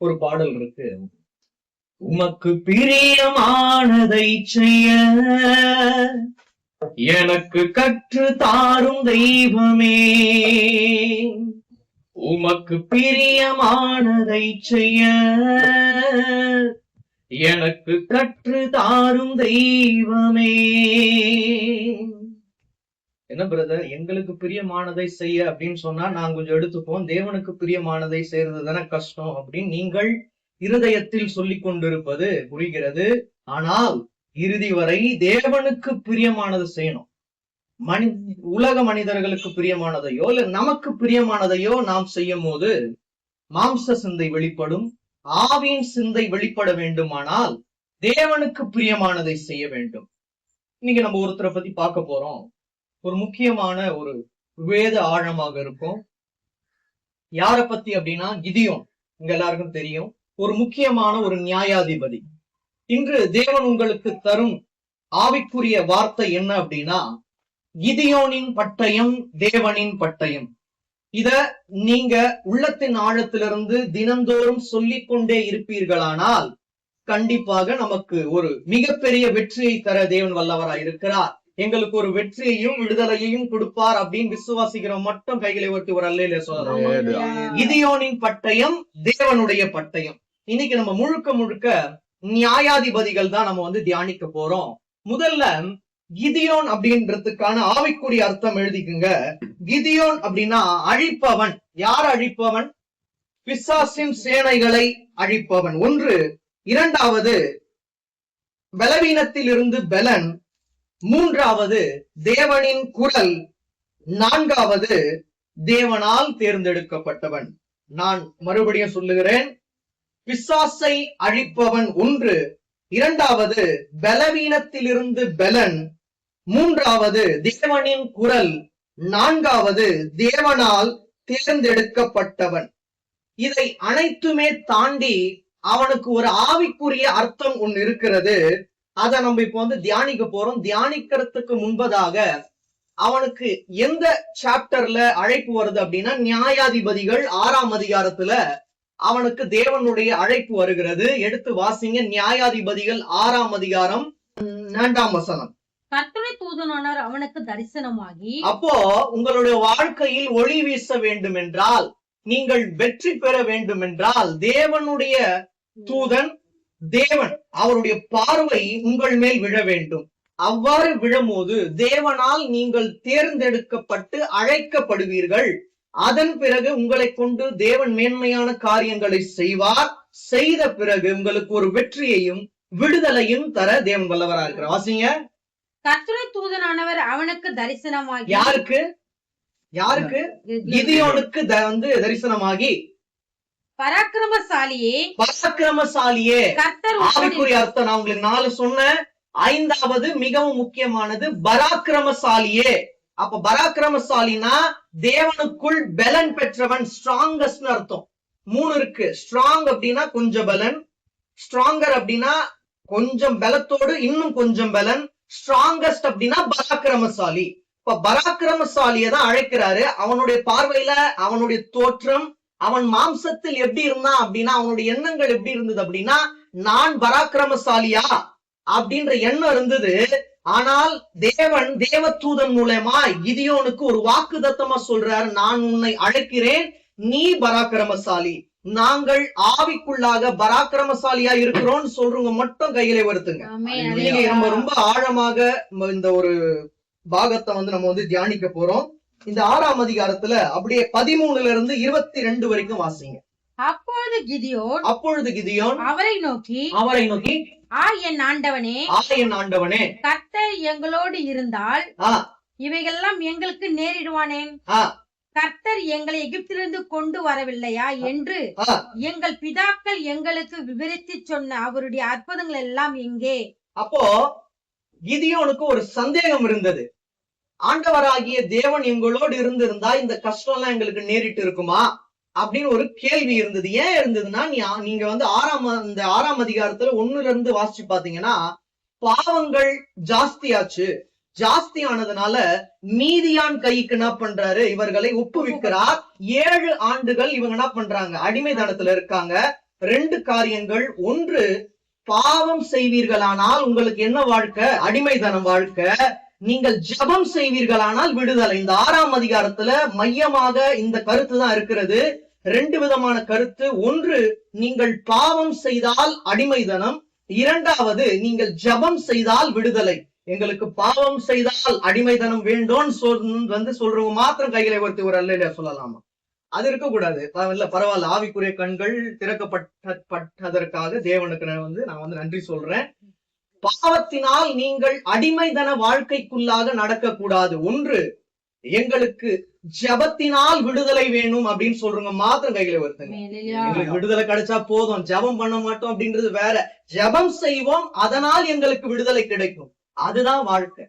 ஒரு பாடல் இருக்கு, உமக்கு பிரியமானதை செய்ய எனக்கு கற்று தாரும் தெய்வமே, உமக்கு பிரியமானதை செய்ய எனக்கு கற்று தாரும் தெய்வமே. என்ன பிரதர், எங்களுக்கு பிரியமானதை செய்ய அப்படின்னு சொன்னா நாங்க கொஞ்சம் எடுத்துப்போம், தேவனுக்கு பிரியமானதை செய்யறது தானே கஷ்டம் அப்படின்னு நீங்கள் இருதயத்தில் சொல்லிக் கொண்டிருப்பது புரிகிறது. ஆனால் இறுதி வரை தேவனுக்கு பிரியமானதை செய்யணும். உலக மனிதர்களுக்கு பிரியமானதையோ இல்ல நமக்கு பிரியமானதையோ நாம் செய்யும் போது மாம்ச சிந்தை வெளிப்படும், ஆவியின் சிந்தை வெளிப்பட வேண்டுமானால் தேவனுக்கு பிரியமானதை செய்ய வேண்டும். இன்னைக்கு நம்ம ஒருத்தரை பத்தி பார்க்க போறோம். ஒரு முக்கியமான ஒரு வேத ஆழமாக இருக்கும். யார பத்தி அப்படின்னா கிதியோன். உங்க எல்லாருக்கும் தெரியும், ஒரு முக்கியமான ஒரு நியாயாதிபதி. இன்று தேவன் உங்களுக்கு தரும் ஆவிக்குரிய வார்த்தை என்ன அப்படின்னா, கிதியோனின் பட்டயம் தேவனின் பட்டயம். இத நீங்க உள்ளத்தின் ஆழத்திலிருந்து தினந்தோறும் சொல்லிக் கொண்டே இருப்பீர்களானால் கண்டிப்பாக நமக்கு ஒரு மிகப்பெரிய வெற்றியை தர தேவன் வல்லவராய் இருக்கிறார். எங்களுக்கு ஒரு வெற்றியையும் விடுதலையையும் கொடுப்பார் அப்படின்னு விசுவாசிக்கிறோம் மட்டும் கைகளை ஒட்டி ஒரு அல்லேலூயா சொல்லலாம். கிதியோனின் பட்டயம் தேவனுடைய பட்டயம். இன்னைக்கு நம்ம முழுக்க முழுக்க நியாயாதிபதிகள் தான் நம்ம தியானிக்க போறோம். முதல்ல கிதியோன் அப்படின்றதுக்கான ஆவிக்குரிய அர்த்தம் எழுதிக்குங்க. கிதியோன் அப்படின்னா அழிப்பவன். யார் அழிப்பவன்? பிசாசின் சேனைகளை அழிப்பவன் ஒன்று. இரண்டாவது பலவீனத்தில் இருந்து பலன். மூன்றாவது தேவனின் குரல். நான்காவது தேவனால் தேர்ந்தெடுக்கப்பட்டவன். நான் மறுபடியும் சொல்லுகிறேன், பிசாசை அழிப்பவன் ஒன்று. இரண்டாவது பலவீனத்திலிருந்து பலன். மூன்றாவது தேவனின் குரல். நான்காவது தேவனால் தேர்ந்தெடுக்கப்பட்டவன். இதை அனைத்துமே தாண்டி அவனுக்கு ஒரு ஆவிக்குரிய அர்த்தம் ஒன்று இருக்கிறது. அதை நம்ம இப்ப தியானிக்க போறோம். தியானிக்கிறதுக்கு முன்பதாக அவனுக்கு எந்த சாப்டர்ல அழைப்பு வருது அப்படின்னா, நியாயாதிபதிகள் 6ஆம் அதிகாரத்துல அவனுக்கு தேவனுடைய அழைப்பு வருகிறது. எடுத்து வாசிங்க, நியாயாதிபதிகள் 6ஆம் அதிகாரம் 2ஆம் வசனம். கர்த்தருடைய தூதனானவர் அவனுக்கு தரிசனமாகி, அப்போ உங்களுடைய வாழ்க்கையில் ஒளி வீச வேண்டும் என்றால், நீங்கள் வெற்றி பெற வேண்டும் என்றால், தேவனுடைய தூதன், தேவன் அவருடைய பார்வை உங்கள் மேல் விழ வேண்டும். அவ்வாறு விழும்போது தேவனால் நீங்கள் தேர்ந்தெடுக்கப்பட்டு அழைக்கப்படுவீர்கள். அதன் பிறகு உங்களை கொண்டு தேவன் மேன்மையான காரியங்களை செய்வார். செய்த பிறகு உங்களுக்கு ஒரு வெற்றியையும் விடுதலையும் தர தேவன் வல்லவரா இருக்கிறார். வாசிங்க. கர்த்தருடைய தூதனானவர் அவனுக்கு தரிசனமாகி. யாருக்கு? யாருக்கு? கிதியோனுக்கு தரிசனமாகி, பராக்கிரமசாலியே, பராக்கிரமசாலியே. கர்த்தர் ஆவிக்குரிய அர்த்தம் நான் உங்களுக்கு 4 சொன்னேன். 5வது மிகவும் முக்கியமானது பராக்கிரமசாலியே. அப்ப பராக்கிரமசாலினா தேவனுக்குள் பலன் பெற்றவன், ஸ்ட்ராங்கஸ்ட் அர்த்தம். 3 இருக்கு. ஸ்ட்ராங் அப்படின்னா கொஞ்சம் பலன், ஸ்ட்ராங்கர் அப்படின்னா கொஞ்சம் பலத்தோடு இன்னும் கொஞ்சம் பலன், ஸ்ட்ராங்கஸ்ட் அப்படின்னா பராக்கிரமசாலி. இப்ப பராக்கிரமசாலியை தான் அழைக்கிறாரு. அவனுடைய பார்வையில அவனுடைய தோற்றம், அவன் மாம்சத்தில் எப்படி இருந்தான் அப்படின்னா, அவனுடைய எண்ணங்கள் எப்படி இருந்தது அப்படின்னா, நான் பராக்கிரமசாலியா அப்படின்ற எண்ணம் இருந்தது. ஆனால் தேவன் தேவதூதன் மூலமா கிதியோனுக்கு ஒரு வாக்குத்தத்தமா சொல்றாரு, நான் உன்னை அழைக்கிறேன், நீ பராக்கிரமசாலி. நாங்கள் ஆவிக்குள்ளாக பராக்கிரமசாலியா இருக்கிறோம்னு சொல்றவங்க மட்டும் கையில வருத்துங்க. நீங்க நம்ம ரொம்ப ஆழமாக இந்த ஒரு பாகத்தை நம்ம தியானிக்க போறோம். இந்த 6ஆம் அதிகாரத்துல அப்படியே 13ல இருந்து 22 வரைக்கும் வாசிங்க. அப்பொழுது கிதியோன் அவரை நோக்கி, என் ஆண்டவனே, கர்த்தர் எங்களோடு இருந்தால் இவைகள்லாம் எங்களுக்கு நேரிடுவானேன்? கர்த்தர் எங்களை எகிப்திலிருந்து கொண்டு வரவில்லையா என்று எங்கள் பிதாக்கள் எங்களுக்கு விவரித்து சொன்ன அவருடைய அற்புதங்கள் எல்லாம் எங்கே? அப்போ கிதியோனுக்கு ஒரு சந்தேகம் இருந்தது. ஆண்டவராகிய தேவன் எங்களோடு இருந்திருந்தா இந்த கஷ்டம் எல்லாம் எங்களுக்கு நேரிட்டு இருக்குமா அப்படின்னு ஒரு கேள்வி இருந்தது. ஏன் இருந்ததுன்னா, நீங்க 6ஆம் அதிகாரத்துல 1ல இருந்து வாசிச்சு பாத்தீங்கன்னா, பாவங்கள் ஜாஸ்தியாச்சு, ஜாஸ்தி ஆனதுனால மீதியான் கைக்கு என்ன பண்றாரு, இவர்களை ஒப்புவிக்கிறார். 7 ஆண்டுகள் இவங்க என்ன பண்றாங்க, அடிமைத்தனத்துல இருக்காங்க. 2 காரியங்கள். ஒன்று, பாவம் செய்வீர்களானால் உங்களுக்கு என்ன வாழ்க்கை, அடிமைத்தனம் வாழ்க்கை. நீங்கள் ஜெபம் செய்வீர்களானால் விடுதலை. இந்த 6ஆம் அதிகாரத்துல மையமாக இந்த கருத்து தான் இருக்கிறது. 2 விதமான கருத்து. ஒன்று, நீங்கள் பாவம் செய்தால் அடிமைத்தனம். 2வது, நீங்கள் ஜெபம் செய்தால் விடுதலை. எங்களுக்கு பாவம் செய்தால் அடிமைத்தனம் வேண்டும் வந்து சொல்றவங்க மாத்திரம் கையில ஒருத்தி ஒரு அல்ல சொல்லலாமா? அது இருக்கக்கூடாது. இல்ல பரவாயில்ல, ஆவிக்குரிய கண்கள் திறக்கப்பட்டதற்காக தேவனுக்கு நான் நன்றி சொல்றேன். பாவத்தினால் நீங்கள் அடிமைத்தன வாழ்க்கைக்குள்ளாக நடக்கக்கூடாது. ஒன்று, எங்களுக்கு ஜெபத்தினால் விடுதலை வேணும் அப்படின்னு சொல்றவங்க மாத்திரம் கையில வருதுங்க. எங்களுக்கு விடுதலை கிடைச்சா போதும், ஜெபம் பண்ண மாட்டோம் அப்படின்றது வேற. ஜெபம் செய்வோம், அதனால் எங்களுக்கு விடுதலை கிடைக்கும். அதுதான் வாழ்க்கை.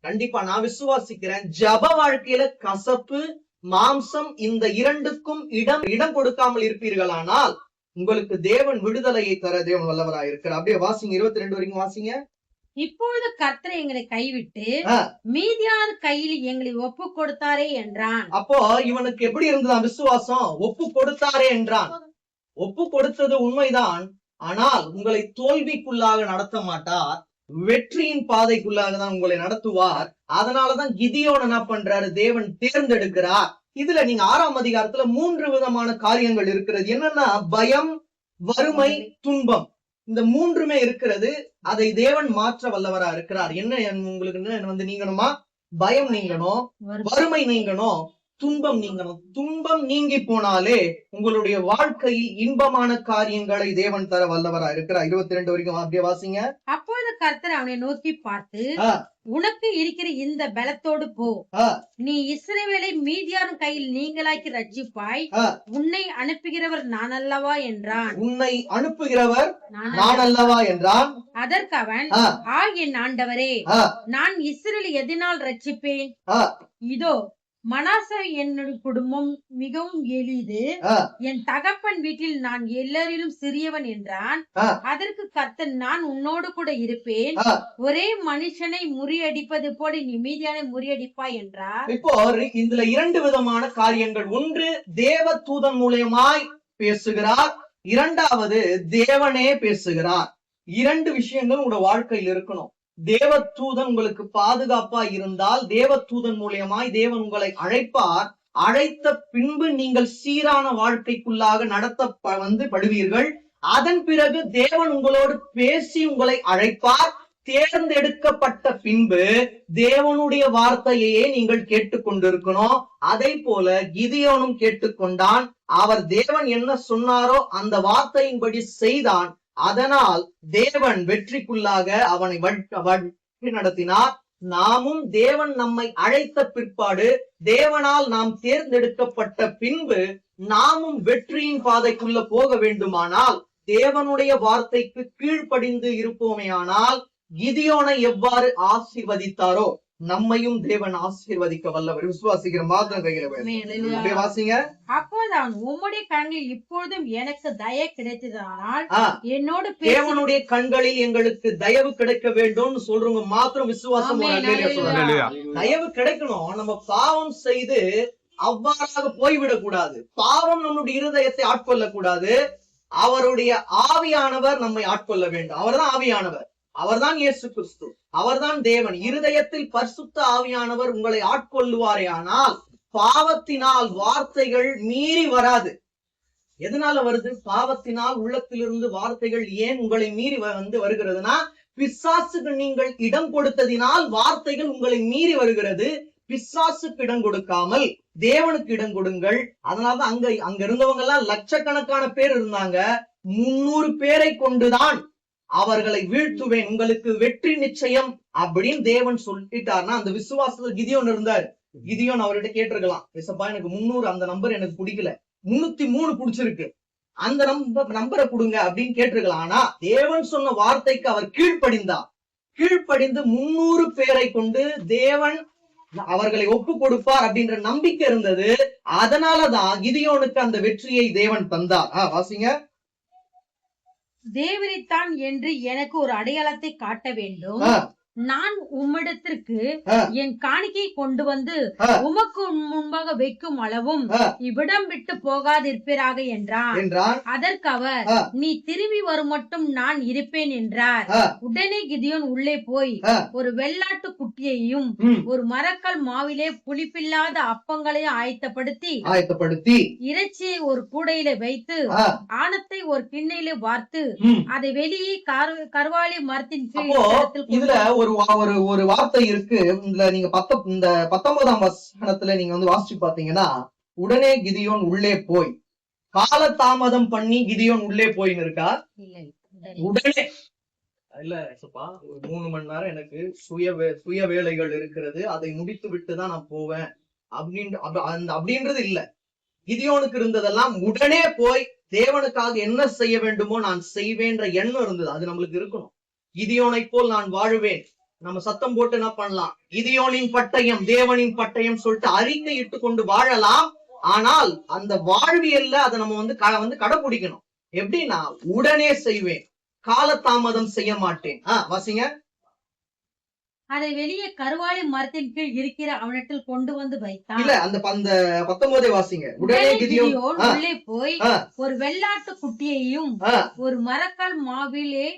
கண்டிப்பா நான் விசுவாசிக்கிறேன். ஜெப வாழ்க்கையில கசப்பு, மாம்சம் இந்த 2க்கும் இடம் கொடுக்காமல் இருப்பீர்களானால் உங்களுக்கு தேவன் விடுதலையை தர தேவன் வல்லவராய் இருக்கிறார். அப்படியே வாசிங்க, 22 வரைக்கும் வாசிங்க. இப்பொழுது கர்த்தர் எங்களை கைவிட்டு மீதியான கையில் எங்களை ஒப்பு கொடுத்தாரே என்றான். அப்போ இவனுக்கு எப்படி இருந்ததா விசுவாசம்? ஒப்பு கொடுத்தாரே என்றான். ஒப்பு கொடுத்தது உண்மைதான். ஆனால் உங்களை தோல்விக்குள்ளாக நடத்த மாட்டார், வெற்றியின் பாதைக்குள்ளாக தான் உங்களை நடத்துவார். அதனாலதான் கிதியோன் என்ன பண்றாரு, தேவன் தேர்ந்தெடுக்கிறார். இதுல நீங்க 6ஆம் அதிகாரத்துல 3 விதமான காரியங்கள் இருக்கிறது. என்னன்னா, பயம், வறுமை, துன்பம். இந்த 3மே இருக்கிறது. அதை தேவன் மாற்ற வல்லவரா இருக்கிறார். என்ன உங்களுக்கு நீங்கணுமா? பயம் நீங்கணும், வறுமை நீங்கணும், துன்பம் நீங்கணும். துன்பம் நீங்கி போனாலே உங்களுடைய வாழ்க்கையில் இன்பமான காரியங்களை தேவன் தர வல்லவரா இருக்கிறார். 22 வரைக்கும் அப்படியே வாசிங்க. அப்பொழுது கர்த்தர் அவனை நோக்கி பார்த்து, உனக்கு இருக்கிற இந்த பலத்தோடு போ, நீ இஸ்ரவேலை மீதியான கையில் நீங்களாக்கி ரட்சிப்பாய், உன்னை அனுப்புகிறவர் நான் அல்லவா என்றான். உன்னை அனுப்புகிறவர் நான் அல்லவா என்றான். அதற்கு அவன், என் ஆண்டவரே, நான் இஸ்ரவேலை எதனால் ரட்சிப்பேன்? இதோ மனாசே என்னுடைய குடும்பம் மிகவும் எளிது, என் தகப்பன் வீட்டில் நான் எல்லாரிலும் சிறியவன் என்றான். அதற்கு கர்த்தர், நான் உன்னோடு கூட இருப்பேன், ஒரே மனுஷனை முறியடிப்பது போல நீ மீதியான முறியடிப்பாய் என்றார். இப்போ இதுல 2 விதமான காரியங்கள். ஒன்று, தேவ தூதன் மூலமாய் பேசுகிறார். 2வது, தேவனே பேசுகிறார். 2 விஷயங்கள் உங்களோட வாழ்க்கையில் இருக்கணும். தேவதூதன் உங்களுக்கு பாதுகாப்பா இருந்தால் தேவதூதன் மூலியமாய் தேவன் உங்களை அழைப்பார். அழைத்த பின்பு நீங்கள் சீரான வாழ்க்கைக்குள்ளாக நடத்த படுவீர்கள். அதன் பிறகு தேவன் உங்களோடு பேசி உங்களை அழைப்பார். தேர்ந்தெடுக்கப்பட்ட பின்பு தேவனுடைய வார்த்தையே நீங்கள் கேட்டுக்கொண்டிருக்கணும். அதை போல கிதியோனும் கேட்டுக்கொண்டான். அவர் தேவன் என்ன சொன்னாரோ அந்த வார்த்தையின்படி செய்தான். அதனால் தேவன் வெற்றிக்குள்ளாக அவனை வழி நடத்தினார். நாமும் தேவன் நம்மை அழைத்த பிற்பாடு, தேவனால் நாம் தேர்ந்தெடுக்கப்பட்ட பின்பு நாமும் வெற்றியின் பாதைக்குள்ள போக வேண்டுமானால் தேவனுடைய வார்த்தைக்கு கீழ்ப்படிந்து இருப்போமேயானால் கிதியோனை எவ்வாறு ஆசீர்வதித்தாரோ நம்மையும் தேவன் ஆசீர்வதிக்க வல்லவர். விசுவாசிக்கிற மாத்திரம் கையில வாசிங்க. அப்போது அவன், உம்முடைய கண்களில் இப்பொழுதும் எனக்கு தயவு கிடைத்ததானால் என்னோடு தேவனுடைய கண்களில் எங்களுக்கு தயவு கிடைக்க வேண்டும் சொல்றவங்க மாத்திரம் விசுவாசம் தயவு கிடைக்கணும். நம்ம பாவம் செய்து அவ்வாறாக போய்விடக் கூடாது. பாவம் நம்முடைய இருதயத்தை ஆட்கொள்ள கூடாது. அவருடைய ஆவியானவர் நம்மை ஆட்கொள்ள வேண்டும். அவர்தான் ஆவியானவர், அவர்தான் இயேசு கிறிஸ்து, அவர்தான் தேவன். இருதயத்தில் பரிசுத்த ஆவியானவர் உங்களை ஆட்கொள்ளுவாரே. ஆனால் பாவத்தினால் வார்த்தைகள் மீறி வராது. எதனால வருது? பாவத்தினால் உள்ளத்திலிருந்து வார்த்தைகள் ஏன் உங்களை மீறி வருகிறதுனா, பிசாசுக்கு நீங்கள் இடம் கொடுத்ததினால் வார்த்தைகள் உங்களை மீறி வருகிறது. பிசாசுக்கு இடம் கொடுக்காமல் தேவனுக்கு இடம் கொடுங்கள். அதனாலதான் அங்க இருந்தவங்க எல்லாம் லட்சக்கணக்கான பேர் இருந்தாங்க. 300 பேரை கொண்டுதான் அவர்களை வீழ்த்துவேன், உங்களுக்கு வெற்றி நிச்சயம் அப்படின்னு தேவன் சொல்லிட்டார்னா, அந்த விசுவாசத்துல கிதியோன் இருந்தாரு. கிதியோன் அவர்கிட்ட கேட்டிருக்கலாம், ஏசப்பா எனக்கு 300 அந்த நம்பர் எனக்கு பிடிக்கல, 303 பிடிச்சிருக்கு, அந்த நம்பரை கொடுங்க அப்படின்னு கேட்டிருக்கலாம். ஆனா தேவன் சொன்ன வார்த்தைக்கு அவர் கீழ்ப்படிந்து 300 பேரை கொண்டு தேவன் அவர்களை ஒப்பு கொடுப்பார் அப்படின்ற நம்பிக்கை இருந்தது. அதனாலதான் கிதியோனுக்கு அந்த வெற்றியை தேவன் தந்தார். வாசிங்க. தேவரைத்தான் என்று எனக்கு ஒரு அடையாளத்தை காட்ட வேண்டும், நான் உம்மிடத்திற்கு ஆ. என் காணிக்கை கொண்டு வந்து ஆ. உமக்கு முன்பாக வைக்கும் அளவும் ஆ. இவ்விடம் விட்டு போகாதிருப்பீராக என்றான். என்றான். அதற்கு அவர், ஆ. நீ திரும்பி வரும் மட்டும் நான் இருப்பேன் என்றார். ஆ. உடனே கிதியோன் உள்ளே போய் ஆ. ஒரு வெள்ளாட்டு குட்டியையும் ம். ஒரு மரக்கல் மாவிலே புளிப்பில்லாத அப்பங்களையும் ஆயத்தப்படுத்தி இறைச்சியை ஒரு கூடையில வைத்து ஆ. ஆணத்தை ஒரு கிண்ணையில வார்த்து ம். அதை வெளியே கர்வாலி மரத்தின் கீழ் அப்போ இடத்தில் இதுல ஒரு வார்த்தை இருக்கு. இதுல நீங்க இந்த 19ஆம் வசனத்துல நீங்க வந்து வாசிச்சு பாத்தீங்கன்னா, உடனே கிதியோன் உள்ளே போய், காலதாமதம் பண்ணி கிதியோன் உள்ளே போயின்னு இருக்கா. உடனே இல்ல சப்பா, ஒரு 3 மணி நேரம் எனக்கு சுய வேலைகள் இருக்கிறது, அதை முடித்து விட்டுதான் நான் போவேன் அப்படின்றது இல்ல. கிதியோனுக்கு இருந்ததெல்லாம் உடனே போய் தேவனுக்காக என்ன செய்ய வேண்டுமோ நான் செய்வேன்ற எண்ணம் இருந்தது. அது நம்மளுக்கு இருக்கணும். கிதியோனை போல் நான் வாழுவேன். நம்ம சத்தம் போட்டு என்ன பண்ணலாம், கிதியோனின் பட்டயம் தேவனின் பட்டயம் சொல்லிட்டு அறிக்கை இட்டு கொண்டு வாழலாம். ஆனால் அந்த வாழ்வியல்ல அதை நம்ம வந்து கடைபிடிக்கணும். எப்படின்னா, உடனே செய்வேன், காலதாமதம் செய்ய மாட்டேன். வாசிங்க. அதை வெளியே கருவாலி மரத்தின் கீழ் இருக்கிற அவனிடத்தில் கொண்டு வந்து வைத்தான். இல்ல, அந்த 19 வாசிங்க. உடனே கிதியோன் உள்ளே போய் ஒரு வெள்ளாட்டு குட்டியையும் ஒரு மரக்கல் மாவிலே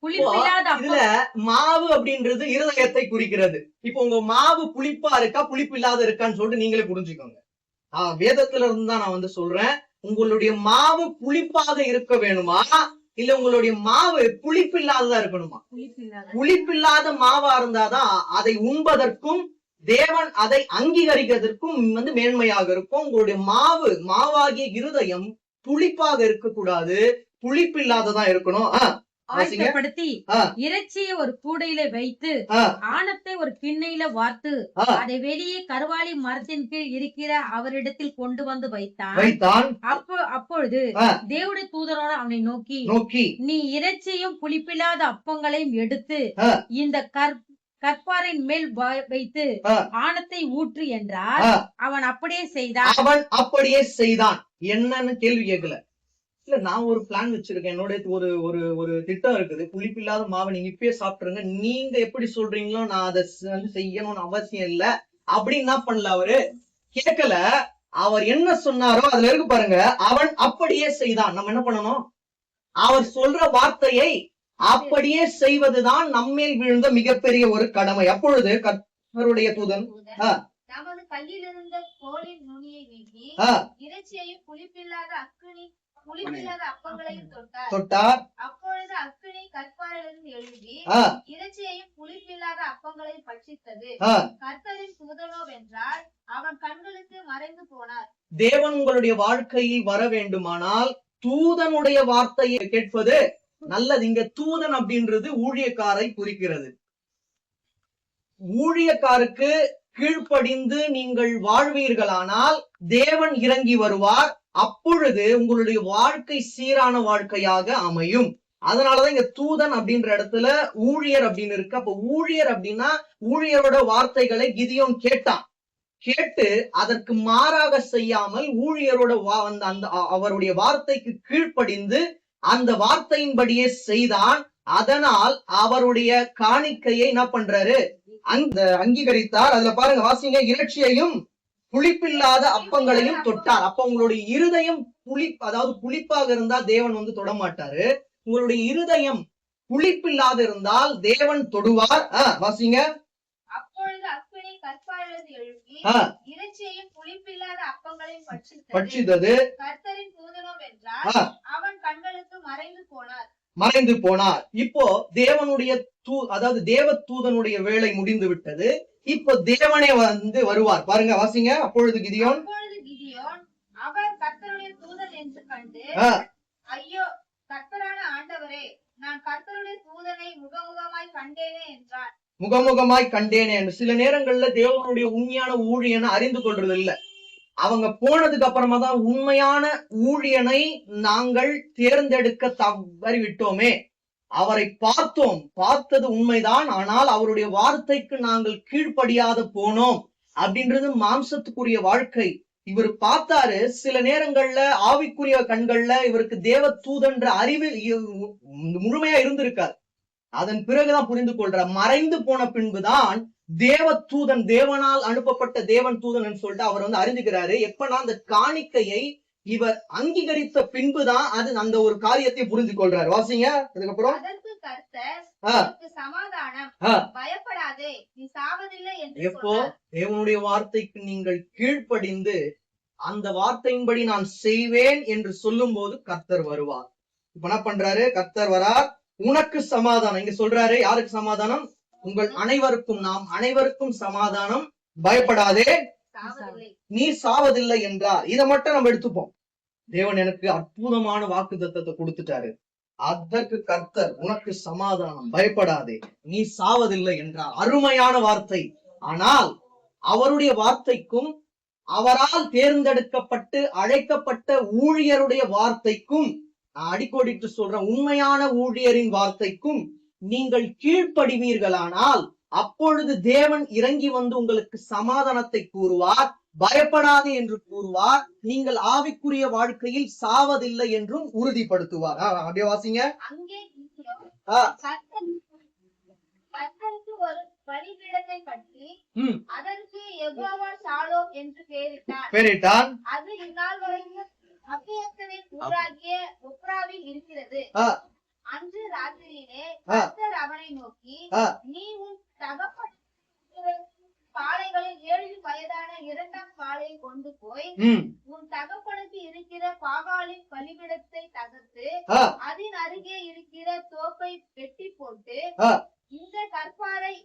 புளிப்பில்லாத இதுல மாவு அப்படின்றது இருதயத்தை குறிக்கிறது. இப்ப உங்க மாவு புளிப்பா இருக்கா புளிப்பு இல்லாத இருக்கான்னு சொல்லிட்டு நீங்களே புரிஞ்சுக்கோங்க. வேதத்துல இருந்து தான் நான் வந்து சொல்றேன். உங்களுடைய மாவு புளிப்பாக இருக்க வேணுமா, இல்ல உங்களுடைய மாவு புளிப்பு இல்லாததா இருக்கணுமா? புளிப்பில்லாத மாவா இருந்தாதான் அதை உண்பதற்கும் தேவன் அதை அங்கீகரிக்கிறதற்கும் வந்து மேன்மையாக இருக்கும். உங்களுடைய மாவாகிய இருதயம் புளிப்பாக இருக்கக்கூடாது, புளிப்பு இல்லாததா இருக்கணும். ஆயத்தப்படுத்தி இறைச்சியை ஒரு கூடையில வைத்து ஆணத்தை ஒரு கிண்ணையில வார்த்து அதை வெளியே கருவாலி மரத்தின் கீழ் இருக்கிற அவரிடத்தில் கொண்டு வந்து வைத்தான். அப்பொழுது தேவனுடைய தூதரோட அவனை நோக்கி, நீ இறைச்சியும் புளிப்பில்லாத அப்பங்களையும் எடுத்து இந்த கற்பாரின் மேல் வைத்து ஆணத்தை ஊற்று என்றார். அவன் அப்படியே செய்தான். என்னன்னு கேள்வி கேட்கல. இல்ல, நான் ஒரு பிளான் வச்சிருக்கேன். என்னோட ஒரு திட்டம் இருக்குது. புளிப்பில்லாத மாவை நீங்க இப்பயே சாப்பிட்டுருங்க, நீங்க எப்படி சொல்றீங்களோ நான் அதை வந்து செய்யணும்னு அவசியம் இல்ல அப்படின்னு என்ன பண்ணல, அவரு கேட்கல. அவர் என்ன சொன்னாரோ அதுல இருக்கு பாருங்க, அவன் அப்படியே செய்தான். நம்ம என்ன பண்ணணும், அவர் சொல்ற வார்த்தையை அப்படியே செய்வதுதான் நம்மேல் விழுந்த மிகப்பெரிய ஒரு கடமை. அப்பொழுது கர்த்தருடைய தூதன் நமது கையில் இருந்த கோலின் நுனியை நீக்கி இறைச்சியையும் புளிப்பில்லாத அப்பங்களையும் தொட்டார். அப்பொழுது அக்கினி கற்பாரிலிருந்து எழும்பி இறைச்சியையும் புளிப்பில்லாத அப்பங்களையும் பட்சித்தது. கர்த்தரின் தூதனோ வென்றால் அவன் கண்களுக்கு மறைந்து போனார். தேவன் உங்களுடைய வாழ்க்கையில் வர வேண்டுமானால் தூதனுடைய வார்த்தையை கேட்பது நல்லது. இங்க தூதன் அப்படின்றது ஊழியக்காரை குறிக்கிறது. ஊழியக்காருக்கு கீழ்ப்படிந்து நீங்கள் வாழ்வீர்களானால் தேவன் இறங்கி வருவார். அப்பொழுது உங்களுடைய வாழ்க்கை சீரான வாழ்க்கையாக அமையும். அதனாலதான் இங்க தூதன் அப்படின்ற இடத்துல ஊழியர் அப்படின்னு இருக்கு. அப்ப ஊழியர் அப்படின்னா ஊழியரோட வார்த்தைகளை கிதியோன் கேட்டு அதற்கு மாறாக செய்யாமல் ஊழியரோட அவருடைய வார்த்தைக்கு கீழ்ப்படிந்து அந்த வார்த்தையின்படியே செய்தான். அதனால் அவருடைய காணிக்கையை என்ன பண்றாரு, அங்கீகரித்தார். அதுல பாருங்க, வாசிங்க. இறைச்சியையும் புளிப்பில்லாத அப்பங்களையும் தொட்டார். அப்ப உங்களுடைய இருதயம் அதாவது புளிப்பாக இருந்தா தேவன் வந்து தொடமாட்டாரு. உங்களுடைய இருதயம் புளிப்பில்லாத இருந்தால் தேவன் தொடுவார். வாசிங்க. அப்பொழுது அக்கினி கற்பாரிலிருந்து எழும்பி இறைச்சியையும் புளிப்பில்லாத அப்பங்களையும் பட்சித்தது. கர்த்தரின் தூதனோ வென்றால் அவன் கண்களுக்கு மறைந்து போனார். இப்போ தேவனுடைய அதாவது தேவ தூதனுடைய வேலை முடிந்து விட்டது. இப்போ தேவனே வந்து வருவார். பாருங்க, வாசிங்க. அப்பொழுது கிதியோன் அவர் கர்த்தருடைய தூதன் என்று கண்டு, ஐயோ கர்த்தரான ஆண்டவரே, நான் கர்த்தருடைய தூதனை முகமுகமாய் கண்டேனே என்றான். முகமுகமாய் கண்டேனே என்று சில நேரங்கள்ல தேவனுடைய உண்மையான ஊழியனை அறிந்து கொள்றது இல்ல. அவங்க போனதுக்கு அப்புறமா தான் உண்மையான ஊழியனை நாங்கள் தேர்ந்தெடுக்க தவறிவிட்டோமே. அவரை பார்த்தது உண்மைதான், ஆனால் அவருடைய வார்த்தைக்கு நாங்கள் கீழ்ப்படியாத போனோம் அப்படின்றது மாம்சத்துக்குரிய வாழ்க்கை. இவர் பார்த்தாரு. சில நேரங்கள்ல ஆவிக்குரிய கண்கள்ல இவருக்கு தேவ தூதன்ற அறிவு முழுமையா இருந்திருக்காரு. அதன் பிறகுதான் புரிந்து கொள்றார். மறைந்து போன பின்புதான் தேவதூதன், தேவனால் அனுப்பப்பட்ட தேவன் தூதன் சொல்லிட்டு அவர் வந்து அறிஞ்சுக்கிறாரு. எப்பனா அந்த காணிக்கையை இவர் அங்கீகரித்த பின்புதான் அது அந்த ஒரு காரியத்தை புரிந்து கொள்றாரு. வாசிங்க. அதுக்கப்புறம் அதற்கு கர்த்தர் சமாதானம், பயப்படாதே, நீ சாவதில்லை என்று எப்போ தேவனுடைய வார்த்தைக்கு நீங்கள் கீழ்ப்படிந்து அந்த வார்த்தையின்படி நான் செய்வேன் என்று சொல்லும் போது கர்த்தர் வருவார். இப்ப என்ன பண்றாரு? கர்த்தர் வரார், உனக்கு சமாதானம். இங்க சொல்றாரு, யாருக்கு சமாதானம்? உங்கள் அனைவருக்கும், நாம் அனைவருக்கும் சமாதானம், பயப்படாதே, நீ சாவதில்லை என்றார். இதை மட்டும் நம்ம எடுத்துப்போம். தேவன் எனக்கு அற்புதமான வாக்குத்தத்தத்தை கொடுத்துட்டாரு. அதற்கு கர்த்தர் உனக்கு சமாதானம், பயப்படாதே, நீ சாவதில்லை என்றார். அருமையான வார்த்தை. ஆனால் அவருடைய வார்த்தைக்கும் அவரால் தேர்ந்தெடுக்கப்பட்டு அழைக்கப்பட்ட ஊழியருடைய வார்த்தைக்கும், நான் அடிக்கோடிட்டு சொல்றேன், உண்மையான ஊழியரின் வார்த்தைக்கும் நீங்கள் கீழ்ப்படிவீர்களானால் அப்பொழுது தேவன் இறங்கி வந்து உங்களுக்கு சமாதானத்தை கூறுவார், பயப்படாதே என்று கூறுவார், நீங்கள் ஆவிக்குரிய வாழ்க்கையில் சாவதில்லை என்றும் உறுதிப்படுத்துவார். அப்படியே வாசிங்க. கர்த்தருக்கு ஒரு பலிபீடத்தை கட்டி அதற்கு யெகோவா ஷாலோம் என்று பெயரிட்டார். அது இந்நாள் வரைக்கும் அபியஸ்தரின் ஊராகிய ஒப்ராவில் இருக்கிறது. அன்று ராத்திரியிலே கர்த்தர் அவனை நோக்கி, நீ உன் தகப்பன் காளைகளில் 7 வயதான 2ஆம் காளையை கொண்டு போய் உன் தகப்பனுக்கு இருக்கிற பாகாலின் பலிபீடத்தை தகர்த்து அதன் அருகே இருக்கிற தோப்பை வெட்டி போட்டு இந்த கற்பாறை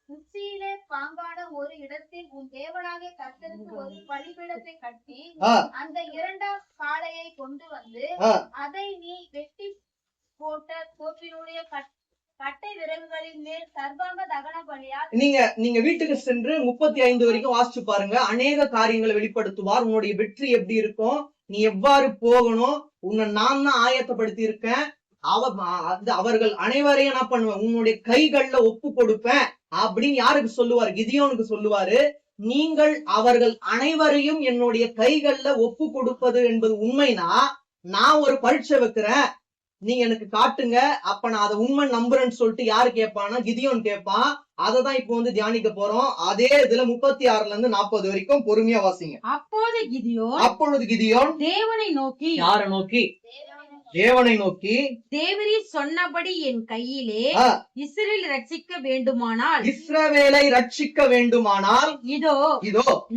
உச்சியிலே பாங்கான ஒரு இடத்தில் உன் தேவனாகிய கர்த்தருக்கு ஒரு பலிபீடத்தை கட்டி அந்த 2ஆம் காளையை கொண்டு வந்து அதை நீ வெட்டி போட்ட தோப்பினுடைய கட்டை விறகுகளின் மேல் சர்வாங்க தகன பலியால் நீங்க வீட்டுக்கு சென்று 35 வரைக்கும் வாசிச்சு பாருங்க. அநேக காரியங்களை வெளிப்படுத்துவார். உன்னுடைய வெற்றி எப்படி இருக்கும், நீ எவ்வாறு போகணும், உன்னை நான் தான் ஆயத்தப்படுத்தி இருக்கேன், அவர்கள் அனைவரையும் என்ன பண்ணுவேன், உன்னுடைய கைகள்ல ஒப்பு கொடுப்பேன் அப்படின்னு யாருக்கு சொல்லுவார்? கிதியோனுக்கு சொல்லுவாரு. நீங்கள் அவர்கள் அனைவரையும் என்னுடைய கைகள்ல ஒப்பு கொடுப்பது என்பது உண்மைனா நான் ஒரு பரீட்சை வைக்கிறேன், நீங்க எனக்கு காட்டுங்க, அப்ப நான் அதை உண்மை நம்புறேன்னு சொல்லிட்டு யாரு கேட்பான்னா கிதியோன் கேட்பான். அததான் இப்ப வந்து தியானிக்க போறோம். அதே இதுல 36ல இருந்து 40 வரைக்கும் பொறுமையா வாசிங்க. அப்பொழுது கிதியோன் தேவனை நோக்கி, யாரை நோக்கி? தேவனை நோக்கி, தேவரீர் சொன்னபடி என் கையிலே இஸ்ரவேலை ரட்சிக்க வேண்டுமானால் இதோ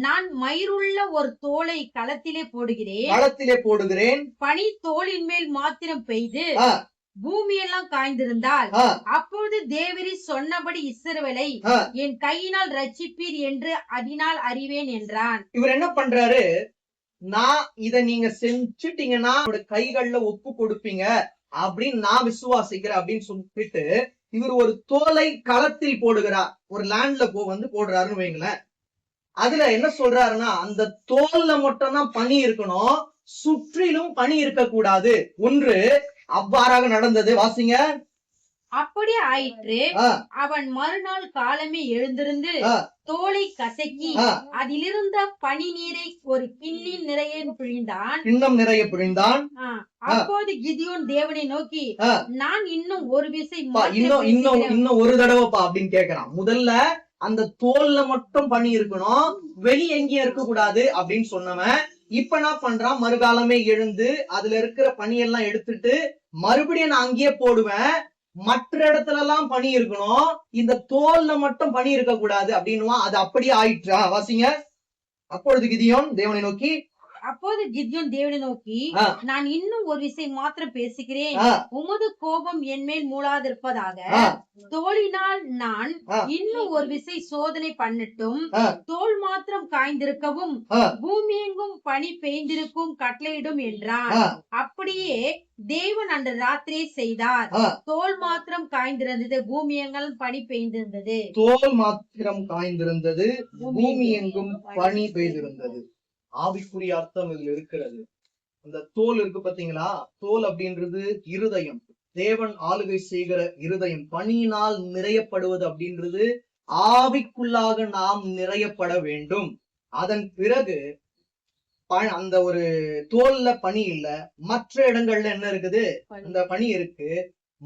நான் மயிருள்ள ஒரு தோலை களத்திலே போடுகிறேன். பனி தோலின் மேல் மாத்திரம் பெய்து பூமியெல்லாம் காய்ந்திருந்தால் அப்பொழுது தேவரீர் சொன்னபடி இஸ்ரவேலை என் கையினால் ரட்சிப்பீர் என்று அதனால் அறிவேன் என்றான். இவர் என்ன பண்றாரு? நான் இத நீங்க செஞ்சுட்டீங்கன்னா கைகள்ல ஒப்பு கொடுப்பீங்க அப்படின்னு நான் விசுவாசிக்கிறேன் அப்படின்னு சொல்லிட்டு இவர் ஒரு தோலை களத்தில் போடுகிறார். ஒரு லேண்ட்ல போடுறாருன்னு வைங்களேன். அதுல என்ன சொல்றாருன்னா, அந்த தோல்ல மட்டும் தான் பனி இருக்கணும், சுற்றிலும் பனி இருக்க கூடாது. ஒன்று அவ்வாறாக நடந்தது. வாசிங்க. அப்படி ஆயிற்று. அவன் மறுநாள் காலமே எழுந்திருந்து தோலை கசக்கி அதிலிருந்த பனி நீரை ஒரு கிண்ணம் நிறைய பிழிந்தான். அப்போது கிதியோன் தேவனை நோக்கி, நான் இன்னும் ஒரு விசை இன்னும் ஒரு தடவைப்பா அப்படின்னு கேக்குறான். முதல்ல அந்த தோல்ல மட்டும் பனி இருக்கணும், வெளி எங்கேயும் இருக்க கூடாது அப்படின்னு சொன்னவன் இப்ப என்ன பண்றான்? மறுகாலமே எழுந்து அதுல இருக்கிற பனியெல்லாம் எடுத்துட்டு மறுபடியும் நான் அங்கேயே போடுவேன், மற்ற இடத்துல எல்லாம் பனி இருக்கணும், இந்த தோல்ல மட்டும் பனி இருக்க கூடாது அப்படின்னுவா. அது அப்படியே ஆயிற்றா? வாசிங்க. அப்பொழுது கிதியோன் தேவனை நோக்கி, நான் இன்னும் ஒரு விசை மாத்திரம் பேசுகிறேன், உமது கோபம் என் மேல் மூளாதிருப்பதாக. தோலினால் நான் இன்னும் ஒரு விசை சோதனை பண்ணட்டும், தோல் மாத்திரம் காய்ந்திருக்கவும் பூமி எங்கும் பனி பெய்ந்திருக்கும் கட்டளையிடும் என்றான். அப்படியே தேவன் அன்று ராத்திரியை செய்தார். தோல் மாத்திரம் காய்ந்திருந்தது, பூமி எங்கும் பனி பெய்திருந்தது. தோல் மாத்திரம் காய்ந்திருந்தது, பூமி எங்கும் பனி பெய்திருந்தது. ஆவிக்குரிய அர்த்தம் இதுல இருக்கிறது. அந்த தோல் இருக்கு பாத்தீங்களா? தோல் அப்படின்றது இருதயம், தேவன் ஆளுகை செய்கிற இருதயம். பனியினால் நிறையப்படுவது அப்படின்றது ஆவிக்குள்ளாக நாம் நிறையப்பட வேண்டும். அதன் பிறகு அந்த ஒரு தோல்ல பனி இல்ல, மற்ற இடங்கள்ல என்ன இருக்குது? அந்த பனி இருக்கு.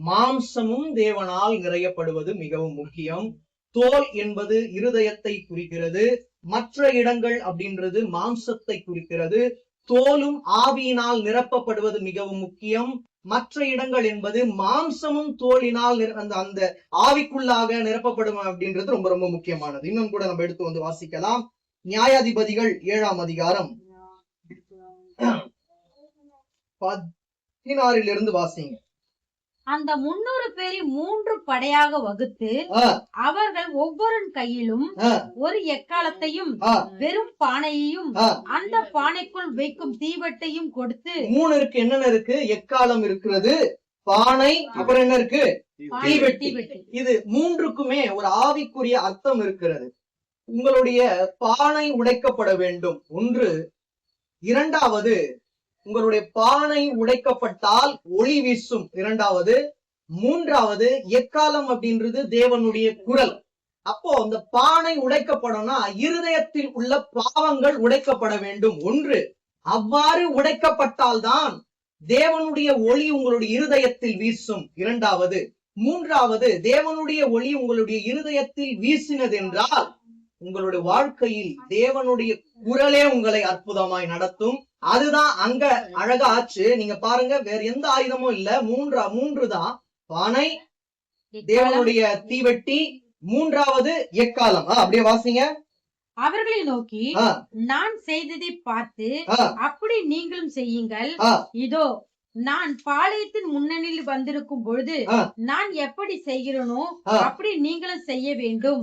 மாம்சமும் தேவனால் நிறையப்படுவது மிகவும் முக்கியம். தோல் என்பது இருதயத்தை குறிக்கிறது. மற்ற இடங்கள் அப்படின்றது மாம்சத்தை குறிக்கிறது. தோலும் ஆவியினால் நிரப்பப்படுவது மிகவும் முக்கியம். மற்ற இடங்கள் என்பது மாம்சமும் தோலினால் அந்த ஆவிக்குள்ளாக நிரப்பப்படும் அப்படின்றது ரொம்ப ரொம்ப முக்கியமானது. இன்னும் கூட நம்ம எடுத்து வந்து வாசிக்கலாம். நியாயாதிபதிகள் 7ஆம் அதிகாரம் 16 வாசிங்க. அந்த 300 பேரை 3 படையாக வகுத்து அவர்கள் ஒவ்வொரு கையிலும் ஒரு எக்காலத்தையும் வெறும் பானையையும் அந்த பானைக்குள் வைக்கும் தீவட்டையும் கொடுத்து 3 இருக்கு. என்னென்ன இருக்கு? எக்காலம் இருக்கிறது, பானை, அப்புறம் என்ன இருக்கு? தீவெட்டி. இது 3க்குமே ஒரு ஆவிக்குரிய அர்த்தம் இருக்கிறது. உங்களுடைய பானை உடைக்கப்பட வேண்டும் ஒன்று. இரண்டாவது, உங்களுடைய பானை உடைக்கப்பட்டால் ஒளி வீசும். இரண்டாவது. மூன்றாவது, எக்காலம் அப்படின்றது தேவனுடைய குரல். அப்போ அந்த பானை உடைக்கப்படணும்னா இருதயத்தில் உள்ள பாவங்கள் உடைக்கப்பட வேண்டும் ஒன்று. அவ்வாறு உடைக்கப்பட்டால்தான் தேவனுடைய ஒளி உங்களுடைய இருதயத்தில் வீசும். இரண்டாவது. மூன்றாவது, தேவனுடைய ஒளி உங்களுடைய இருதயத்தில் வீசினது என்றால் உங்களுடைய வாழ்க்கையில் தேவனுடைய குரலே உங்களை அற்புதமாய் நடத்தும். அதுதான் அங்க அழகா ஆச்சு. நீங்க பாருங்க, வேற எந்த ஆயுதமும் இல்ல. மூன்று தான். பானை, தேவனுடைய தீவெட்டி, மூன்றாவது எக்காலம். அப்படியே வாசிங்க. அவர்களை நோக்கி நான் செய்ததை பார்த்து அப்படி நீங்களும் செய்யுங்கள். இதோ நான் பாளையத்தின் முன்னணியில் வந்திருக்கும் பொழுது நான் எப்படி செய்கிறேனோ அப்படி நீங்களும் செய்ய வேண்டும்.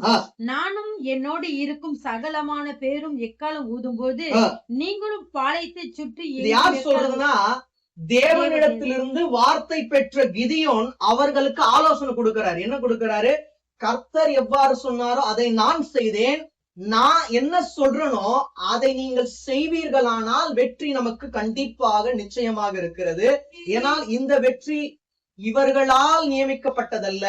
நானும் என்னோடு இருக்கும் சகலமான பேரும் எக்காலம் ஊதும் போது நீங்களும் பாளையத்தை சுற்றி. யார் சொல்றதுன்னா, தேவனிடத்திலிருந்து வார்த்தை பெற்ற கிதியோன் அவர்களுக்கு ஆலோசனை கொடுக்கிறார். என்ன கொடுக்கிறாரு? கர்த்தர் எவ்வாறு சொன்னாரோ அதை நான் செய்தேன். நான் என்ன சொல்றனோ அதை நீங்கள் செய்வீர்களானால் வெற்றி நமக்கு கண்டிப்பாக நிச்சயமாக இருக்கிறது. ஏனால் இந்த வெற்றி இவர்களால் நியமிக்கப்பட்டதல்ல,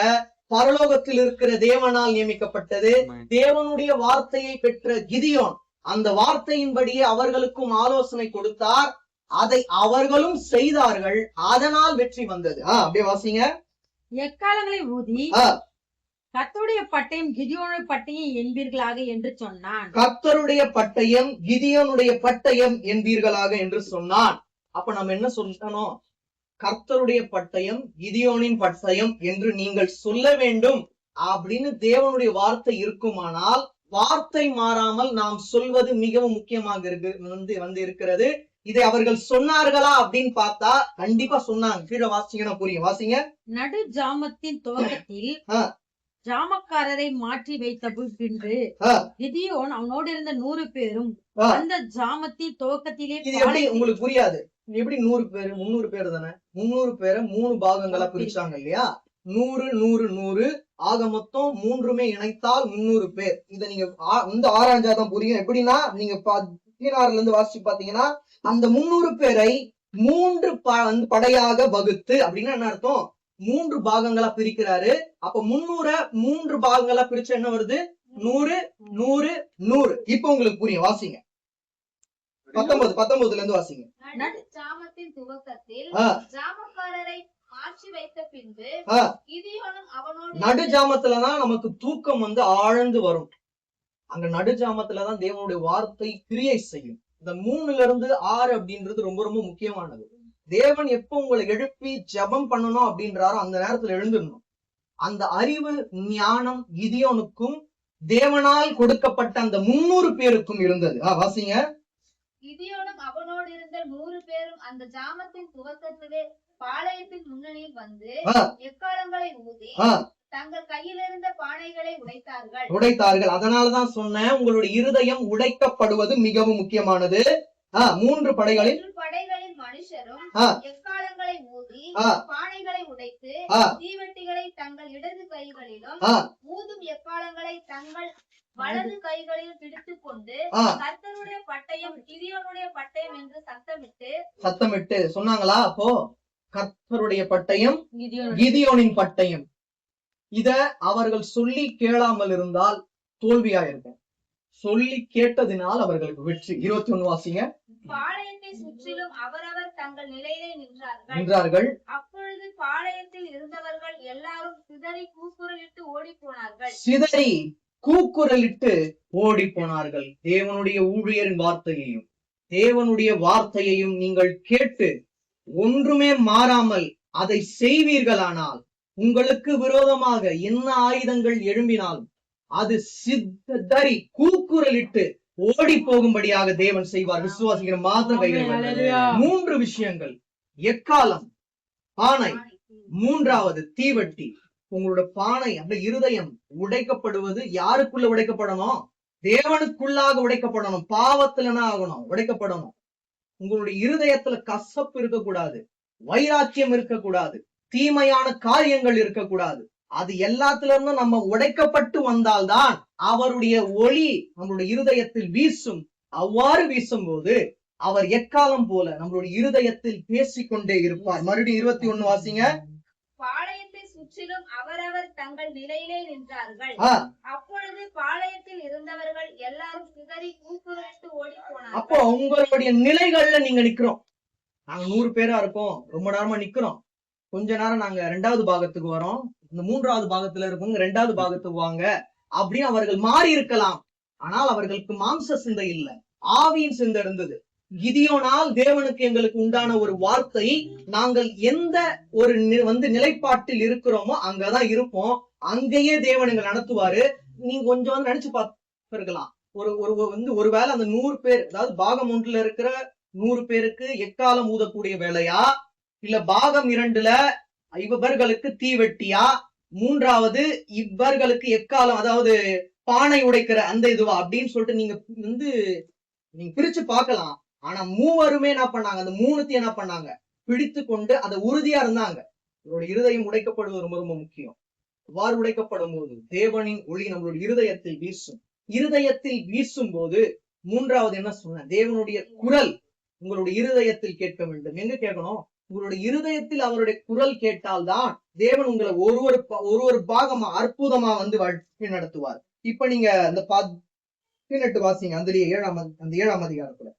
பரலோகத்தில் இருக்கிற தேவனால் நியமிக்கப்பட்டது. தேவனுடைய வார்த்தையை பெற்ற கிதியோன் அந்த வார்த்தையின்படியே அவர்களுக்கும் ஆலோசனை கொடுத்தார். அதை அவர்களும் செய்தார்கள். அதனால் வெற்றி வந்தது. அப்படியே வாசிங்க. எக்காலங்களை ஊதி கர்த்தருடைய பட்டயம் கிதியோனுடைய பட்டயம் என்பீர்களாக என்று சொன்னான். கர்த்தருடைய பட்டயம் கிதியோனுடைய பட்டயம் என்பீர்களாக என்று சொன்னான். அப்ப நம்ம என்ன சொல்லணும்? கர்த்தருடைய பட்டயம் கிதியோனின் பட்டயம் என்று நீங்கள் சொல்ல வேண்டும் அப்படின்னு தேவனுடைய வார்த்தை இருக்குமானால், வார்த்தை மாறாமல் நாம் சொல்வது மிகவும் முக்கியமாக வந்து இருக்கிறது. இதை அவர்கள் சொன்னார்களா அப்படின்னு பார்த்தா கண்டிப்பா சொன்னாங்க. கீழே வாசிங்கன்னா புரியும். வாசிங்க. நடு ஜாமத்தின் துவக்கத்தில் ஜாமக்காரரை மாற்றி வைத்த பின்பு கிதியோன் அவனோடு இருந்த 100 பேரும் அந்த ஜாமத்தின் துவக்கத்திலே. இது எப்படி உங்களுக்கு புரியாது? எப்படி 100 பேரு? 300 பேர் தானே. 300 பேரை 3 பாகங்களா பிரிச்சாங்க இல்லையா? 100 100 100 ஆக மொத்தம் 3மே இணைத்தால் 300 பேர். இதை நீங்க இந்த ஆராய்ஞ்சாதான் புரியும். எப்படின்னா, நீங்க 16 இருந்து வாசிச்சு பாத்தீங்கன்னா, அந்த 300 பேரை 3 படையாக வகுத்து அப்படின்னா என்ன அர்த்தம்? 3 பாகங்களா பிரிக்கிறாரு. அப்ப 300 3 பாகங்களா பிரிச்சா என்ன வருது? 100 100 100. இப்ப உங்களுக்கு புரியும். வாசிங்க. 19 இருந்து வாசிங்க. நடு ஜாமத்தின் துவக்கத்தில் ஜாமக்காரரை மாற்றி வைத்த பின்பு கிதியோனும் அவனோடு. நடு ஜாமத்துலதான் நமக்கு தூக்கம் ஆழ்ந்து வரும். அங்க நடு ஜாமத்துலதான் தேவனுடைய வார்த்தை கிரியை செய்யும். இந்த 3ல இருந்து 6 அப்படின்றது ரொம்ப ரொம்ப முக்கியமானது. தேவன் எப்ப உங்களை எழுப்பி ஜெபம் பண்ணணும் அப்படின்றாரோ அந்த நேரத்துல எழுந்துடணும். அந்த அறிவு ஞானம் கிதியோனுக்கும் தேவனால் கொடுக்கப்பட்ட அந்த 300 பேருக்கும் இருந்தது. வாசிங்க. கிதியோனும் அவனோடு இருந்த 100 பேரும் அந்த ஜாமத்தின் துவக்கத்திலே பாளையத்தின் முன்னணியில் வந்து எக்காலங்களை ஊதி தங்கள் கையில் இருந்த பானைகளை உடைத்தார்கள். அதனாலதான் சொன்னேன், உங்களுடைய இருதயம் உடைக்கப்படுவது மிகவும் முக்கியமானது. 3 படைகளின் மனுஷரும் எக்காலங்களை ஊதி பானைகளை உடைத்து தீவெட்டிகளை தங்கள் இடது கைகளிலும் ஊதும் எக்காலங்களை தங்கள் வலது கைகளில் பிடித்துக் கொண்டு கர்த்தருடைய பட்டயம் கிதியோனுடைய பட்டயம் என்று சத்தமிட்டு சொன்னாங்களா? அப்போ கர்த்தருடைய பட்டயம் கிதியோனின் பட்டயம். இத அவர்கள் சொல்லி கேளாமல் இருந்தால் தோல்வியா இருக்கும். சொல்லி கேட்டதினால் அவர்களுக்கு வெற்றி. 21 வாசிங்க. பாளையத்தை சுற்றிலும் அவரவர் தங்கள் நிலையிலே நின்றார்கள். அப்பொழுது பாளையத்தில் இருந்தவர்கள் எல்லாரும் சிதறி கூக்குரலிட்டு ஓடி போனார்கள். சிதறி கூக்குரலிட்டு ஓடி போனார்கள். தேவனுடைய ஊழியரின் வார்த்தையையும் தேவனுடைய வார்த்தையையும் நீங்கள் கேட்டு ஒன்றுமே மாறாமல் அதை செய்வீர்களானால், உங்களுக்கு விரோதமாக என்ன ஆயுதங்கள் எழும்பினாலும் அது சிதறி கூக்குரலிட்டு ஓடி போகும்படியாக தேவன் செய்வார். விசுவாசிக்கிற மாத்திரம் கையில் 3 விஷயங்கள்: எக்காலம், பானை, 3வது தீவட்டி. உங்களோட பானை அந்த இருதயம் உடைக்கப்படுவது யாருக்குள்ள உடைக்கப்படணும்? தேவனுக்குள்ளாக உடைக்கப்படணும். பாவத்துலனா ஆகணும், உடைக்கப்படணும். உங்களுடைய இருதயத்துல கசப்பு இருக்கக்கூடாது, வைராக்கியம் இருக்கக்கூடாது, தீமையான காரியங்கள் இருக்கக்கூடாது. அது எல்லாத்துல இருந்தும் நம்ம உடைக்கப்பட்டு வந்தால்தான் அவருடைய ஒளி நம்மளுடைய இருதயத்தில் வீசும். அவ்வாறு வீசும் போது அவர் எக்காலம் போல நம்மளுடைய இருதயத்தில் பேசிக்கொண்டே இருப்பார். மறுபடியும் 21 வாசிங்க. பாளையத்தை சுற்றிலும் அவரவர் தங்கள் நிலையிலே நின்றார்கள். அப்பொழுது பாளையத்தில் இருந்தவர்கள் எல்லாரும் சிதறி கூக்குரலிட்டு ஓடி போனார்கள். அப்போ உங்களுடைய நிலைகள்ல நீங்க நிக்கிறோம். நாங்க 100 பேரா இருக்கோம், ரொம்ப நேரமா நிக்கிறோம். கொஞ்ச நேரம் நாங்க 2வது பாகத்துக்கு வரோம், இந்த 3வது பாகத்துல இருக்கவங்க 2வது பாகத்துக்கு வாங்க அப்படின்னு அவர்கள் மாறி இருக்கலாம். ஆனால் அவர்களுக்கு மாம்ச சிந்தை இல்ல, ஆவியின் சிந்தை இருந்தது. கிதியோனால் தேவனுக்கு எங்களுக்கு உண்டான ஒரு வார்த்தை, நாங்கள் எந்த ஒரு நிலைப்பாட்டில் இருக்கிறோமோ அங்கதான் இருப்போம், அங்கேயே தேவன் எங்களை நடத்துவாரு. நீங்க கொஞ்சம் நினைச்சு பார்த்திருக்கலாம். ஒருவேளை அந்த 100 பேர், அதாவது பாகம் 1ல இருக்கிற 100 பேருக்கு எக்காலம் ஊதக்கூடிய வேலையா, இல்ல பாகம் 2ல இவர்களுக்கு தீவெட்டியா, 3வது இவர்களுக்கு எக்காலம், அதாவது பானை உடைக்கிற அந்த இதுவா அப்படின்னு சொல்லிட்டு நீங்க பிரிச்சு பார்க்கலாம். ஆனா 3வருமே என்ன பண்ணாங்க? அந்த 3த்தையும் என்ன பண்ணாங்க? பிடித்து கொண்டு அதை உறுதியா இருந்தாங்க. உங்களுடைய இருதயம் உடைக்கப்படுவது ரொம்ப ரொம்ப முக்கியம். அவ்வாறு உடைக்கப்படும் போது தேவனின் ஒளி நம்மளுடைய இருதயத்தில் வீசும். இருதயத்தில் வீசும் போது 3வது என்ன சொன்ன? தேவனுடைய குரல் உங்களுடைய இருதயத்தில் கேட்க வேண்டும். எங்க கேட்கணும்? உங்களுடைய இருதயத்தில் அவருடைய குரல் கேட்டால்தான் தேவன் உங்களை ஒரு பாகமா அற்புதமா வழி நடத்துவார். இப்ப நீங்க அந்த 18 வாசிங்க. அந்த 7ஆம் அதிகாரத்துல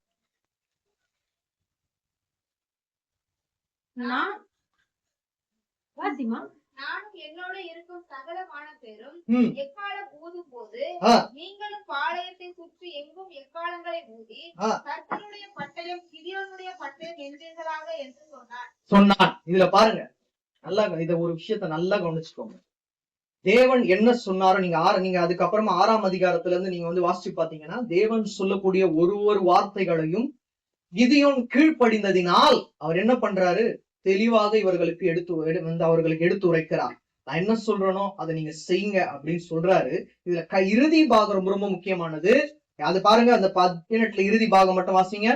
நானும் என்னோட இருக்கும் சகலமான பேரும் எக்காலம் ஊதும் போது நீங்களும் பாளையத்தை சுற்றி எங்கும் எக்காலங்களை ஊதி கர்த்தருடைய பட்டயம் கிதியோனுடைய பட்டயம் என்பீர்களாக என்று சொன்னான். இதுல பாருங்க, நல்லா இத ஒரு விஷயத்த நல்லா கவனிச்சுக்கோங்க. தேவன் என்ன சொன்னாரோ நீங்க அதுக்கப்புறமா 6ஆம் அதிகாரத்துல இருந்து நீங்க வாசிச்சு பாத்தீங்கன்னா, தேவன் சொல்லக்கூடிய ஒரு வார்த்தைகளையும் கிதியோன் கீழ்ப்படிந்ததினால் அவர் என்ன பண்றாரு? தெளிவாக இவர்களுக்கு அவர்களுக்கு எடுத்து உரைக்கிறார். நான் என்ன சொல்றேனோ அதை நீங்க செய்யுங்க அப்படின்னு சொல்றாரு. இதுல இறுதி பாகம் ரொம்ப ரொம்ப முக்கியமானது. அது பாருங்க, அந்த 18 இறுதி பாகம் மட்டும் வாசிங்க.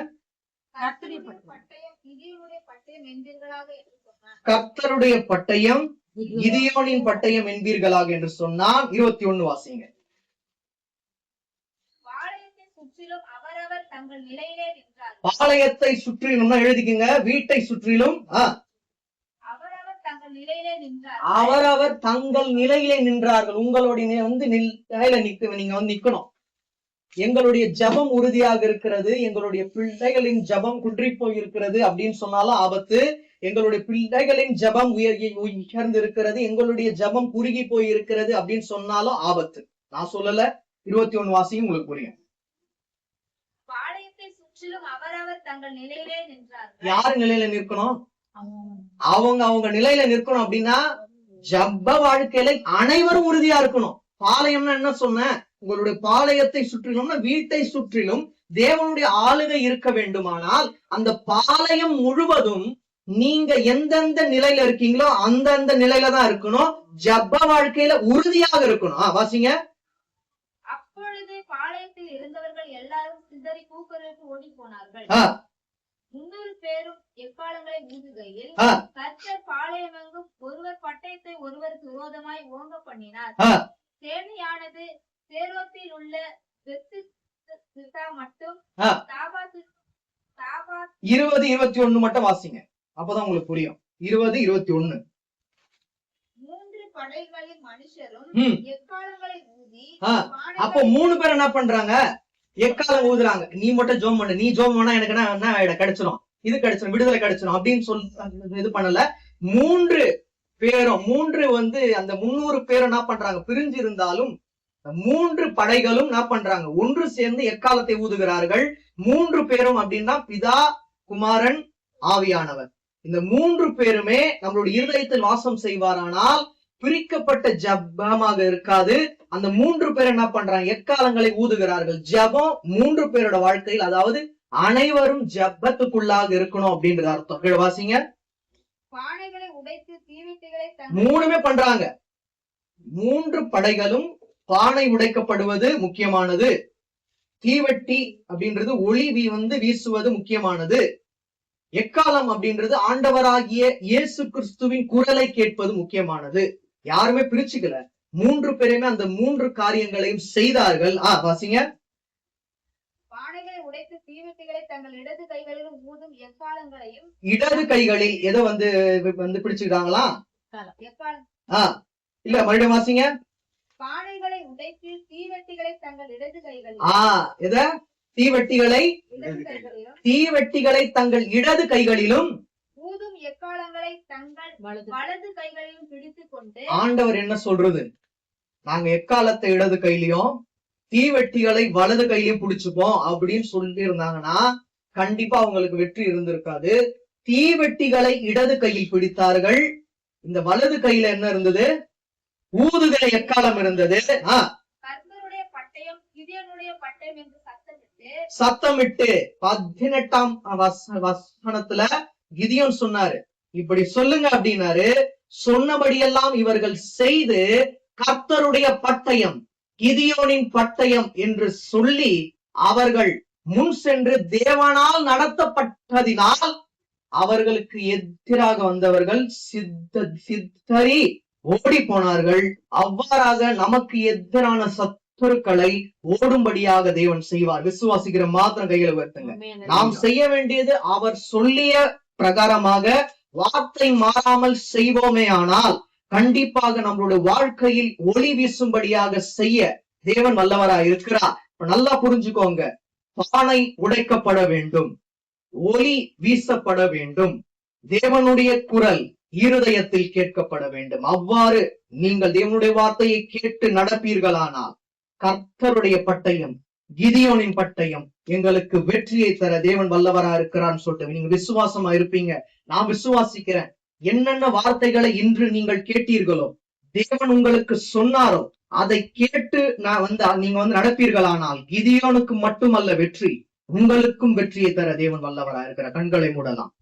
கர்த்தருடைய பட்டயம் கிதியோனின் பட்டயம் என்பீர்களாக என்று சொன்னான். 21 வாசிங்க. பாளையத்தை சுற்றிலும் எழுதிக்குங்க, வீட்டை சுற்றிலும் அவரவர் தங்கள் நிலையிலே நின்றார்கள். உங்களுடைய நிலையில நீங்க நிக்கணும். எங்களுடைய ஜபம் உறுதியாக இருக்கிறது, எங்களுடைய பிள்ளைகளின் ஜபம் குன்றி போயிருக்கிறது அப்படின்னு சொன்னாலும் ஆபத்து. எங்களுடைய பிள்ளைகளின் ஜபம் உயர்ந்து இருக்கிறது, எங்களுடைய ஜபம் குறுகி போயிருக்கிறது அப்படின்னு சொன்னாலும் ஆபத்து. நான் சொல்லல, 21 வாசியும் உங்களுக்கு புரியும். யாரு நிலையில நிற்கணும்? அவங்க நிலையில நிற்கணும். அப்படின்னா ஜப வாழ்க்கையில அனைவரும் உறுதியா இருக்கணும். பாளையம்னா என்ன சொன்ன? உங்களுடைய பாளையத்தை சுற்றிலும்னா வீட்டை சுற்றிலும் தேவனுடைய ஆளுகை இருக்க வேண்டுமானால் அந்த பாளையம் முழுவதும் நீங்க எந்தெந்த நிலையில இருக்கீங்களோ அந்தந்த நிலையில தான் இருக்கணும். ஜப வாழ்க்கையில உறுதியாக இருக்கணும். வாசிங்க. அப்பொழுது பாளையத்தில் இருந்தவர்கள் எல்லாரும் சிதறி கூக்குரலிட்டு ஓடி போனார்கள். 300 பேரும் எக்காலங்களை ஊதுகையில் கர்த்தர் பாளையமெங்கும் ஒருவர் பட்டயத்தை ஒருவருக்கு விரோதமாய் ஓங்க பண்ணினார். சேனையானது சேரோத்தில் உள்ள மட்டும் 20, 21 மட்டும் வாசிங்க, அப்பதான் உங்களுக்கு புரியும். 20, 21. 3 படைகளின் மனுஷரும் எக்காலங்களை ஊதி அப்போ 3 பேர் என்ன பண்றாங்க? எக்காலம் ஊதுறாங்க. நீ மட்டும் ஜோம் பண்ணு, நீ ஜோம் பண்ணா எனக்கு என்ன கிடைச்சிடும், இது கிடைச்சிடும், விடுதலை கிடைச்சிடும் அப்படின்னு சொல்லி இது பண்ணல. 3 பேரும் அந்த 300 பேரும் என்ன பண்றாங்க? பிரிஞ்சு இருந்தாலும் 3 படைகளும் என்ன பண்றாங்க? ஒன்று சேர்ந்து எக்காலத்தை ஊதுகிறார்கள். 3 பேரும் அப்படின்னா பிதா, குமாரன், ஆவியானவர். இந்த 3 பேருமே நம்மளுடைய இருதயத்தில் வாசம் செய்வாரானால் பிரிக்கப்பட்ட ஜபமாக இருக்காது. அந்த 3 பேர் என்ன பண்றாங்க? எக்காலங்களை ஊதுகிறார்கள். ஜபம் 3 பேரோட வாழ்க்கையில், அதாவது அனைவரும் ஜபத்துக்குள்ளாக இருக்கணும் அப்படின்றது அர்த்தம். கீழே வாசிங்க. பானைகளை உடைத்து தீவெட்டிகளை 3மே பண்றாங்க. 3 படைகளும் பானை உடைக்கப்படுவது முக்கியமானது. தீவெட்டி அப்படின்றது ஒளி வீசுவது முக்கியமானது. எக்காலம் அப்படின்றது ஆண்டவராகிய இயேசு கிறிஸ்துவின் குரலை கேட்பது முக்கியமானது. யாருமே பிரிச்சுக்கல. 3 பேருமே அந்த 3 காரியங்களையும் செய்தார்கள். வாசிங்க. பானைகளை உடைத்து தீவெட்டிகளை தங்கள் இடது கைகளிலும் ஊதும் எக்காலங்களையும். இடது கைகளில் எதை பிடிச்சுக்கிட்டாங்களா? இல்ல, மறுபடியும் வாசிங்க. பானைகளை உடைத்து தீவெட்டிகளை தங்கள் இடது கைகளிலும். எதை? தீவெட்டிகளை தங்கள் இடது கைகளிலும் ஊதும் எக்காலங்களை தங்கள் வலது கைகளிலும் பிடித்துக் கொண்டு. ஆண்டவர் என்ன சொல்றது? நாங்க எக்காலத்தை இடது கையிலையும் தீவெட்டிகளை வலது கையிலையும் பிடிச்சுப்போம் அப்படின்னு சொல்லி இருந்தாங்கன்னா கண்டிப்பா அவங்களுக்கு வெற்றி இருந்திருக்காது. தீவெட்டிகளை இடது கையில் பிடித்தார்கள். இந்த வலது கையில என்ன இருந்தது? ஊதுகிற எக்காலம் இருந்தது. கர்த்தருடைய பட்டயம் கிதியோனுடைய பட்டயம் என்று சத்தமிட்டு 18ஆம் வசனத்துல கிதியோன் சொன்னாரு, இப்படி சொல்லுங்க அப்படின்னாரு. சொன்னபடியெல்லாம் இவர்கள் செய்து கர்த்தருடைய பட்டயம், கிதியோனின் பட்டயம் என்று சொல்லி அவர்கள் முன் சென்று தேவனால் நடத்தப்பட்டதினால் அவர்களுக்கு எதிராக வந்தவர்கள் சித்தரி ஓடி போனார்கள். அவ்வாறாக நமக்கு எதிரான சத்துருக்களை ஓடும்படியாக தேவன் செய்வார். விசுவாசிக்கிற மாத்திரம் கையில உயர்த்துங்க. நாம் செய்ய வேண்டியது அவர் சொல்லிய பிரகாரமாக வார்த்தை மாறாமல் செய்வோமே ஆனால் கண்டிப்பாக நம்மளுடைய வாழ்க்கையில் ஒளி வீசும்படியாக செய்ய தேவன் வல்லவராய் இருக்கிறார். நல்லா புரிஞ்சுக்கோங்க. பானை உடைக்கப்பட வேண்டும், ஒளி வீசப்பட வேண்டும், தேவனுடைய குரல் இருதயத்தில் கேட்கப்பட வேண்டும். அவ்வாறு நீங்கள் தேவனுடைய வார்த்தையை கேட்டு நடப்பீர்களானால் கர்த்தருடைய பட்டயம், கிதியோனின் பட்டயம் எங்களுக்கு வெற்றியை தர தேவன் வல்லவரா இருக்கிறான்னு சொல்லிட்டு நீங்க விசுவாசமா இருப்பீங்க. நான் விசுவாசிக்கிறேன். என்னென்ன வார்த்தைகளை இன்று நீங்கள் கேட்டீர்களோ, தேவன் உங்களுக்கு சொன்னாரோ, அதை கேட்டு நீங்க நடப்பீர்களானால் கிதியோனுக்கு மட்டுமல்ல வெற்றி, உங்களுக்கும் வெற்றியை தர தேவன் வல்லவரா இருக்கிற. கண்களை மூடலாம்.